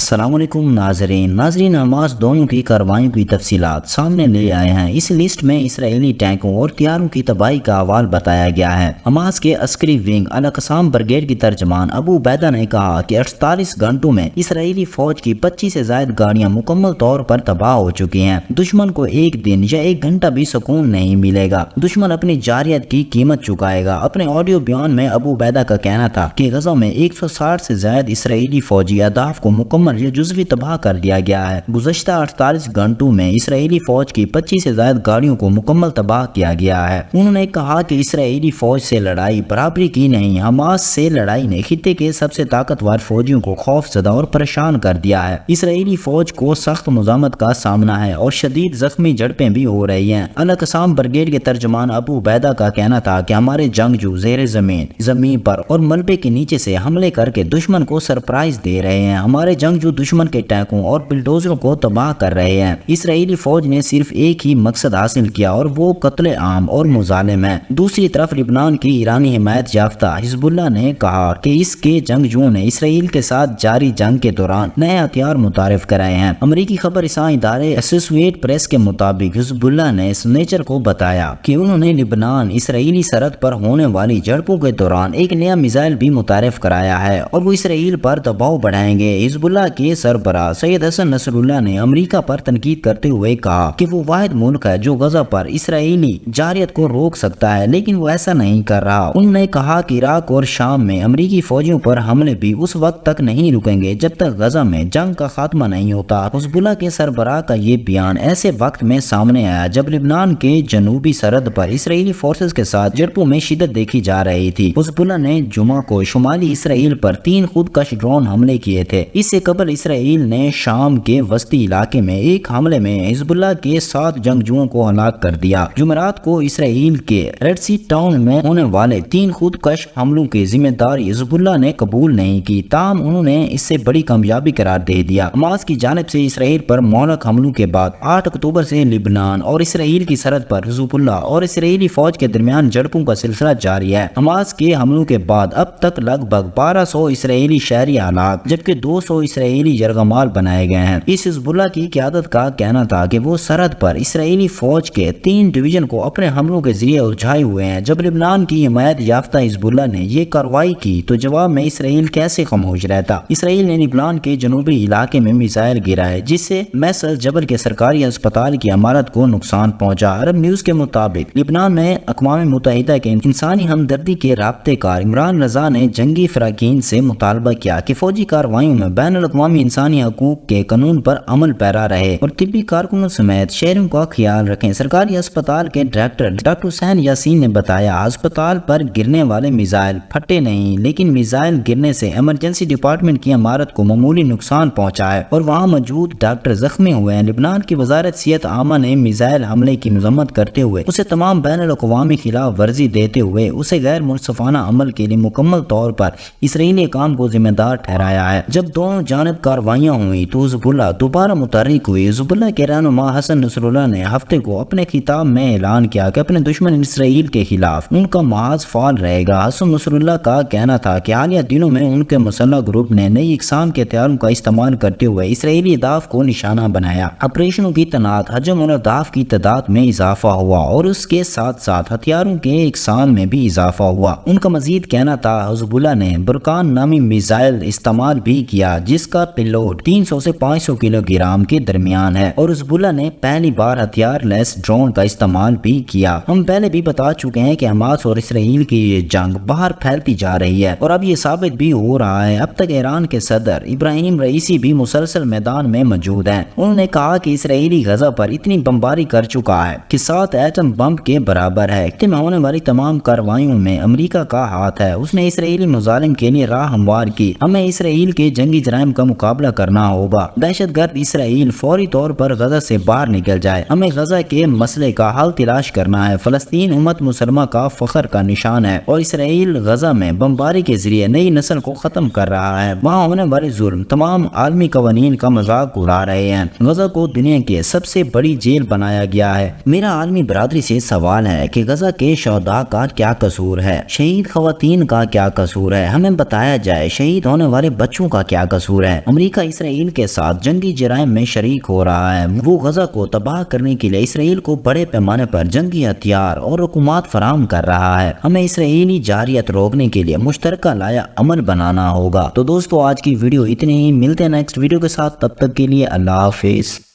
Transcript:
السلام علیکم ناظرین حماس دونوں کی کارروائیوں کی تفصیلات سامنے لے آئے ہیں۔ اس لسٹ میں اسرائیلی ٹینکوں اور طیاروں کی تباہی کا احوال بتایا گیا ہے۔ حماس کے عسکری ونگ القسام بریگیڈ کی ترجمان ابو عبیدہ نے کہا کہ 48 گھنٹوں میں اسرائیلی فوج کی 25 سے زائد گاڑیاں مکمل طور پر تباہ ہو چکی ہیں۔ دشمن کو ایک دن یا ایک گھنٹہ بھی سکون نہیں ملے گا۔ دشمن اپنی جارحیت کی قیمت چکائے گا۔ اپنے آڈیو بیان میں ابو عبیدہ کا کہنا تھا کہ غزہ میں 160 سے زائد اسرائیلی فوجی اہداف کو مکمل یا جزوی تباہ کر دیا گیا ہے۔ گزشتہ 48 گھنٹوں میں اسرائیلی فوج کی 25 سے زائد گاڑیوں کو مکمل تباہ کیا گیا ہے۔ انہوں نے کہا کہ اسرائیلی فوج سے لڑائی برابری کی نہیں، حماس سے لڑائی نے خطے کے سب سے طاقتور فوجیوں کو خوف زدہ اور پریشان کر دیا ہے۔ اسرائیلی فوج کو سخت مزاحمت کا سامنا ہے اور شدید زخمی جھڑپیں بھی ہو رہی ہیں۔ القسام بریگیڈ کے ترجمان ابو عبیدہ کا کہنا تھا کہ ہمارے جنگجو زمین پر اور ملبے کے نیچے سے حملے کر کے دشمن کو سرپرائز دے رہے ہیں۔ ہمارے جنگجو دشمن کے ٹینکوں اور بلڈوزروں کو تباہ کر رہے ہیں۔ اسرائیلی فوج نے صرف ایک ہی مقصد حاصل کیا اور وہ قتل عام اور مظالم ہے۔ دوسری طرف لبنان کی ایرانی حمایت یافتہ حزب اللہ نے کہا کہ اس کے جنگجوؤں نے اسرائیل کے ساتھ جاری جنگ کے دوران نئے ہتھیار متعارف کرائے ہیں۔ امریکی خبر رساں ادارے ایسوسییٹڈ پریس کے مطابق حزب اللہ نے سنیچر کو بتایا کہ انہوں نے لبنان اسرائیلی سرحد پر ہونے والی جھڑپوں کے دوران ایک نیا میزائل بھی متعارف کرایا ہے اور وہ اسرائیل پر دباؤ بڑھائیں گے۔ حزب اللہ کے سربراہ سید حسن نصر اللہ نے امریکہ پر تنقید کرتے ہوئے کہا کہ وہ واحد ملک ہے جو غزہ پر اسرائیلی جارحیت کو روک سکتا ہے، لیکن وہ ایسا نہیں کر رہا۔ انہوں نے کہا کہ عراق اور شام میں امریکی فوجیوں پر حملے بھی اس وقت تک نہیں رکیں گے جب تک غزہ میں جنگ کا خاتمہ نہیں ہوتا۔ حزب اللہ کے سربراہ کا یہ بیان ایسے وقت میں سامنے آیا جب لبنان کے جنوبی سرحد پر اسرائیلی فورسز کے ساتھ جھڑپوں میں شدت دیکھی جا رہی تھی۔ حزب اللہ نے جمعہ کو شمالی اسرائیل پر 3 خودکش ڈرون حملے کیے تھے۔ اس سے قبل اسرائیل نے شام کے وسطی علاقے میں ایک حملے میں حزب اللہ کے 7 جنگجوؤں کو ہلاک کر دیا۔ جمعرات کو اسرائیل کے ریڈ سی ٹاؤن میں ہونے والے 3 خودکش حملوں کی ذمہ داری حزب اللہ نے قبول نہیں کی، تاہم انہوں نے اس سے بڑی کامیابی قرار دے دیا۔ حماس کی جانب سے اسرائیل پر مہلک حملوں کے بعد 8 اکتوبر سے لبنان اور اسرائیل کی سرحد پر حزب اللہ اور اسرائیلی فوج کے درمیان جھڑپوں کا سلسلہ جاری ہے۔ حماس کے حملوں کے بعد اب تک لگ بھگ 1200 اسرائیلی شہری ہلاک جبکہ 200 اسرائیلی یرغمال بنائے گئے ہیں۔ اس حزب اللہ کی قیادت کا کہنا تھا کہ وہ سرحد پر اسرائیلی فوج کے 3 ڈویژن کو اپنے حملوں کے ذریعے الجھائے ہوئے ہیں۔ جب لبنان کی حمایت یافتہ حزب اللہ نے یہ کارروائی کی تو جواب میں اسرائیل کیسے خاموش رہتا؟ اسرائیل نے لبنان کے جنوبی علاقے میں میزائل گرائے جس سے میسل جبل کے سرکاری اسپتال کی عمارت کو نقصان پہنچا۔ عرب نیوز کے مطابق لبنان میں اقوام متحدہ کے انسانی ہمدردی کے رابطے کار عمران رضا نے جنگی فراقین سے مطالبہ کیا کہ فوجی کارروائیوں میں بین الاقوامی انسانی حقوق کے قانون پر عمل پیرا رہے اور طبی کارکنوں سمیت شہریوں کا خیال رکھیں۔ سرکاری اسپتال کے ڈائریکٹر ڈاکٹر حسین یاسین نے بتایا اسپتال پر گرنے والے میزائل پھٹے نہیں، لیکن میزائل گرنے سے ایمرجنسی ڈپارٹمنٹ کی عمارت کو معمولی نقصان پہنچا ہے اور وہاں موجود ڈاکٹر زخمی ہوئے ہیں۔ لبنان کی وزارت صحت عامہ نے میزائل حملے کی مذمت کرتے ہوئے اسے تمام بین الاقوامی خلاف ورزی دیتے ہوئے اسے غیر منصفانہ عمل کے لیے مکمل طور پر اسرائیلی حکام کو ذمہ دار ٹھہرایا ہے۔ جب دونوں جانب کارروائیاں ہوئی تو حزب اللہ دوبارہ متحرک ہوئی۔ حزب اللہ کے رہنما حسن نصر اللہ نے ہفتے کو اپنے خطاب میں اعلان کیا کہ اپنے دشمن اسرائیل کے خلاف ان کا محاذ فعال رہے گا۔ حسن نصر اللہ کا کہنا تھا کہ حالیہ دنوں میں ان کے مسلح گروپ نے نئی اقسام کے ہتھیاروں کا استعمال کرتے ہوئے اسرائیلی اہداف کو نشانہ بنایا۔ آپریشنوں کی تعداد، حجم اور اہداف کی تعداد میں اضافہ ہوا اور اس کے ساتھ ساتھ ہتھیاروں کے اقسام میں بھی اضافہ ہوا۔ ان کا مزید کہنا تھا حزب اللہ نے برکان نامی میزائل استعمال بھی کیا جس کا پیلوڈ 300 سے 500 کلو گرام کے درمیان ہے اور حزب اللہ نے پہلی بار ہتھیار لیس ڈرون کا استعمال بھی کیا۔ ہم پہلے بھی بتا چکے ہیں کہ حماس اور اسرائیل کی یہ جنگ باہر پھیلتی جا رہی ہے اور اب یہ ثابت بھی ہو رہا ہے۔ اب تک ایران کے صدر ابراہیم رئیسی بھی مسلسل میدان میں موجود ہیں۔ انہوں نے کہا کہ اسرائیلی غزہ پر اتنی بمباری کر چکا ہے کہ 7 ایٹم بم کے برابر ہے۔ خطے میں ہونے والی تمام کارروائیوں میں امریکہ کا ہاتھ ہے۔ اس نے اسرائیلی مظالم کے لیے راہ ہموار کی۔ ہمیں اسرائیل کے جنگی جرائم کا مقابلہ کرنا ہوگا۔ دہشت گرد اسرائیل فوری طور پر غزہ سے باہر نکل جائے۔ ہمیں غزہ کے مسئلے کا حل تلاش کرنا ہے۔ فلسطین امت مسلمہ کا فخر کا نشان ہے اور اسرائیل غزہ میں بمباری کے ذریعے نئی نسل کو ختم کر رہا ہے۔ وہاں ہونے والے ظلم تمام عالمی قوانین کا مذاق اڑا رہے ہیں۔ غزہ کو دنیا کے سب سے بڑی جیل بنایا گیا ہے۔ میرا عالمی برادری سے سوال ہے کہ غزہ کے شہداء کا کیا قصور ہے؟ شہید خواتین کا کیا قصور ہے؟ ہمیں بتایا جائے شہید ہونے والے بچوں کا کیا قصور ہے؟ ہے۔ امریکہ اسرائیل کے ساتھ جنگی جرائم میں شریک ہو رہا ہے۔ وہ غزہ کو تباہ کرنے کے لیے اسرائیل کو بڑے پیمانے پر جنگی ہتھیار اور رقومات فراہم کر رہا ہے۔ ہمیں اسرائیلی جارحیت روکنے کے لیے مشترکہ لائحہ عمل بنانا ہوگا۔ تو دوستو آج کی ویڈیو اتنے ہی، ملتے ہیں نیکسٹ ویڈیو کے ساتھ، تب تک کے لیے اللہ حافظ۔